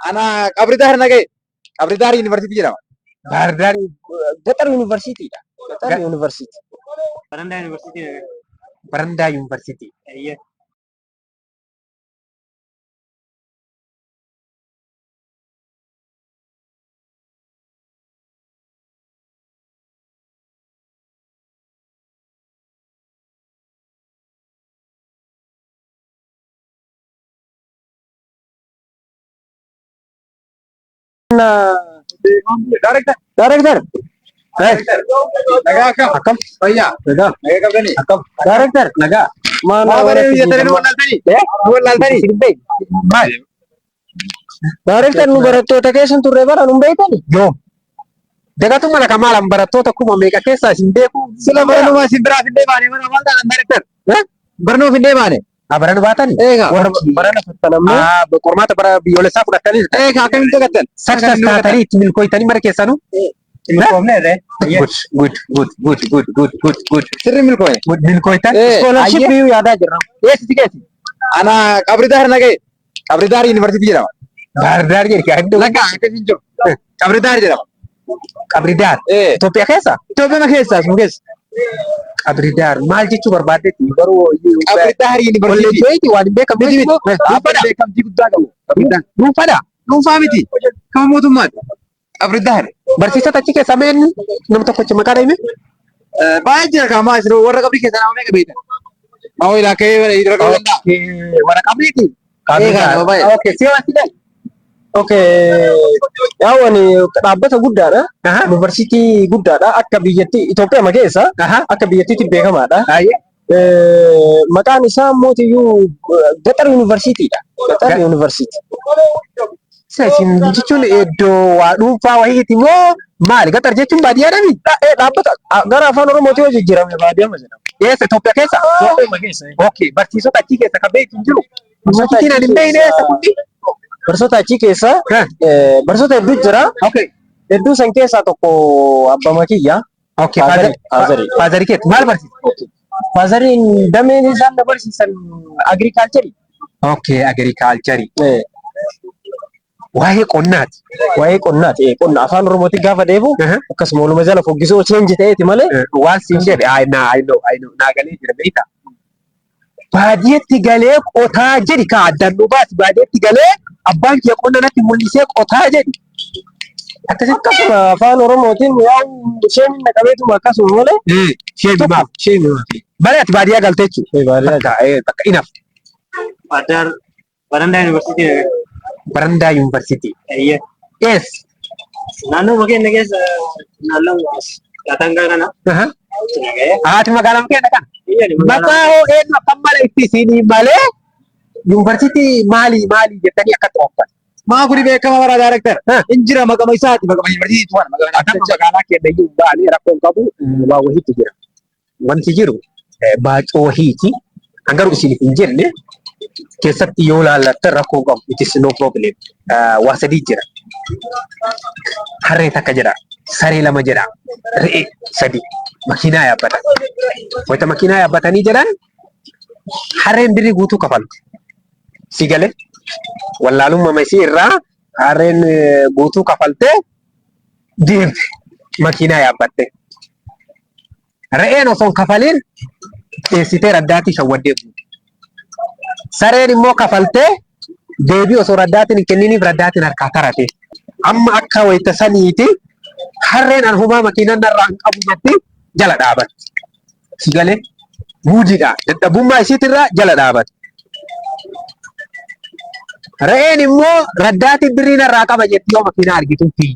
Ana qabri dahar nage. Qabri dahar university jedhama. Bahar Dar Gatar University dha. Gatar University. Baranda University. Baranda University. Iya. Director. Director. Director. Naga akam. Bhaiya. Naga. Naga kabani. Akam. Director. Naga. Mana Mabare ni jatare nu laltani. Nu laltani. Mal. Director nu barattoota keessan turre bara nu beekani. Yo. Dagatu mana kamalan barattoota kuma meeqa keessa isin beeku? Sila barnuma simbira finde baane mana malta director. Barnuma finde baane. Barana baatani? Barana fattanamne. Qormaata bara biyyoolessaa fudhatanii. Akkamitti gattan? Success taatanii itti milkooytanii mara keessanuu? Good. Sirri milkooye. Milkooytan? Scholarship iyyuu yaadaa jirra. Eessiti geessi? Ana qabri dahar nage. Qabri dahar university jedhama. Bahar Dar jedhi kaa Lakka akkasiin jiru. Qabri dahar jedhama. Qabri Daar. Itoophiyaa keessa? Itoophiyaa keessa asuma keessa. Qabri Daar maal jechuu barbaaddetti garuu Qabri dahar university. kolleejjooti waan hin beekamne Miti beekamtii guddaa qabu. Qabri dahar. dhuunfadha. Dhuunfaa miti. Kama mootummaati. Qabri dahar. Barsiisota achi keessa meen nama tokkochi maqaa dhahime? Baay'ee jira kaamaa asirra warra qabri keessa nama meeqa beektan? Maa ilaa kee hidra qabu danda'a. Warra qabriiti. Okay, siyaasi Okay. Yaawani dhaabbata guddaadha. Universitii guddaadha. Akka biyyatti Itoophiyaa keessa akka biyyattiitti beekamaadha. Maqaan isaa mootiyyuu Gatar University dha. Gatar University. Isin jechuun iddoo waa dhuunfaa wayiiti moo maali? Gatar jechuun baadiyyaadhami? Dhaabbata gara afaan Oromootii hojii jijjiirame baadiyyaa jedhama. Eessa Itoophiyaa keessa? Itoophiyaa keessa. Okay, barsiisota achi keessa kan beektu hin jiru. Universitiin ani hin beekne eessa kundi? Barsoota achi keessa barsoota hedduu jira. Okay. Hedduu san keessaa tokko abbaa kiyya. Okay, faazari keetti maal barsiisa? Faazariin dameen isaan barsiisan agriikaalcharii. Okay, agriikaalcharii. Waa'ee qonnaati. Waa'ee qonnaati. Qonna afaan Oromootiin gaafa deebu akkasuma waluma jala foggisoo cheenji ta'eeti malee. Waan siin jedhe I know naa galee jira beektaa. Baadiyyaatti galee qotaa jedhi ka addaan nu baasi baadiyyaatti galee abbaan kee qonna natti mul'isee qotaa jedhi. Akkasuma afaan Oromootiin yaa'u isheen naqabeetuma akkasuma malee. Sheemimaaf. Bare ati baadiyyaa galtee jechuudha. Bakka inaaf. Baranda University. Baranda University. Iya. Yes. Naannoo makeen keessa naannoo Katanga kana. Haati magaalaa makeen kana. Maqaa hoo eenyu akkam malee itti isinii malee University maali jettanii akka xooffan. Maa kuni beekama bara director. Injira maqama isaati maqama university tuan magaalaa keenya iyyuu baanii rakkoon qabu waa wahiitu jira. Wanti jiru baacoo wahiiti. Hangaruu isiniif hin jenne keessatti yoo laallatte rakkoo qabu it is no problem. Waa sadii jira. Harree takka jira. Saree lama jira. Re'ee sadii. Makiinaa yaabbatan. Wayita makiinaa yaabbatanii jedhan harreen birrii guutuu kafalti. Si galee wallaalummaa masii irraa harreen guutuu kafaltee deemte makiinaa yaabbatte. Re'een osoo hin kafaliin dheessitee raddaatii shawwaddee guutu. Sareen immoo kafaltee deebii osoo raddaatiin hin kenniniif raddaatiin harkaa tarate. Amma akka wayita saniiti harreen anhumaa makiinaan narraa hin qabu jetti jala dhaabatti. Si galee guudiidha. Dadhabummaa isiitirraa jala dhaabatti. Re'een immoo raddaatiin birrii narraa qaba jetti yoo makiinaa argitutti.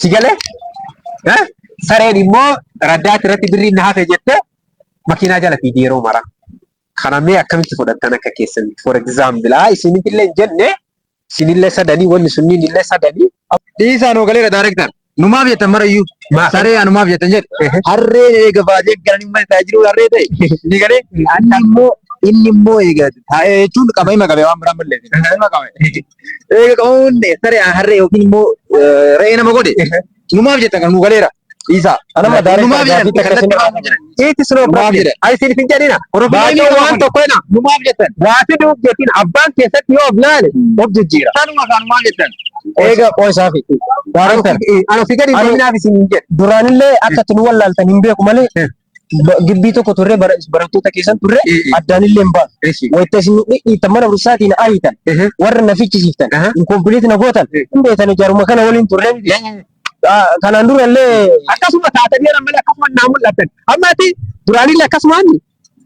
Si galee sareen immoo raddaati irratti birriin na hafe jettee makiinaa jala fiidi yeroo mara. Kana mee akkamitti fudhattan akka keessan for example isinillee hin jenne isinillee sadanii wanni sunniin illee sadanii dhiisaa nuu galeera director. Numaaf jettan marayyuu. Saree anumaaf jettan jedhe. Harreen eega baajee galanii mana taa'ee jiru harree ta'e. Ni galee inni immoo eega taa'ee jechuun qabama qabee waan biraan balleesse. Eega qabuun saree harree yookiin immoo re'ee nama godhe. Numaaf jettan kan nuu galeera. Isa. Anama daarektar Numaaf jedhan. gaafii takka sinirraa qaban. Itis no Numaaf problem. jedhan. Ay isin hin jedhina. Baay'ee Baay'ee waan tokkodha. Numaaf jettan. Waa fiduuf jetiin abbaan keessatti yoo of laale of jijjiira. Kanuma kan numaaf jettan. Eega qo'isaafi. Daarektar. Ano fi gadi deeminaaf isin hin jedhu. Duraanillee akka itti nu wallaaltan hin beeku malee gibbii tokko turre barattoota keessan turre addaanillee hin baatu. Wayita isin dhiitan mana bursaatiin ayitan warra na fichisiiftan inkompileet na gootan hin beetan ijaaruma kana waliin turre kanaan durallee Akkasuma taatanii jiran malee akkasuma naa mul'atan. Ammaati duraanillee akkasuma inni.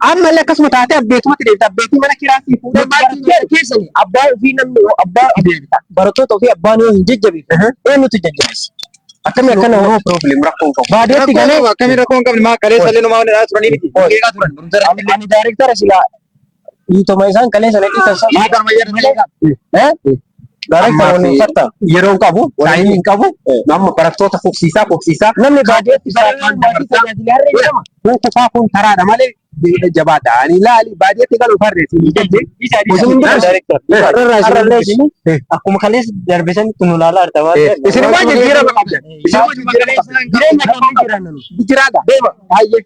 Ammallee akkasuma taatee abbeetumatti deemta. Abbeetii mana kiraasii fuudhee maatii keessani abbaa ofii namni yoo abbaa barattoota ofii abbaan yoo hin jajjabeefne eenyutu jajjabeessa? Akkamii akkana no problem rakkoon qabu. baadiyyaatti galee Akkamiin rakkoo hin qabne maa kaleessa illee numaaf jedhaa turanii miti. Eegaa turan. Barumsa irratti. ani daarektara silaa hiitoma isaan kalee sana dhiitan sana Maa karma jedhan. daarektara waliin uffatta Yeroo hin qabu, saayinii hin qabu. Amma barattoota fufsiisaa. namni baadiyyaatti maatii tajaajila harree jedhama. Kun kufaa kun karaadha malee jabaadha. Ani ilaali baadiyyaatti galu fardeessi hin jette. Osoo hin jiru har'allee isin Akkuma kaleessa darbisan kun ulaalaa arta waan ta'eef. Isin waan jijjiirama qabdan. Isin waan jijjiirama qabdan. jireenya kan jijjiiran Jijjiiraadha. Deema. Baay'ee.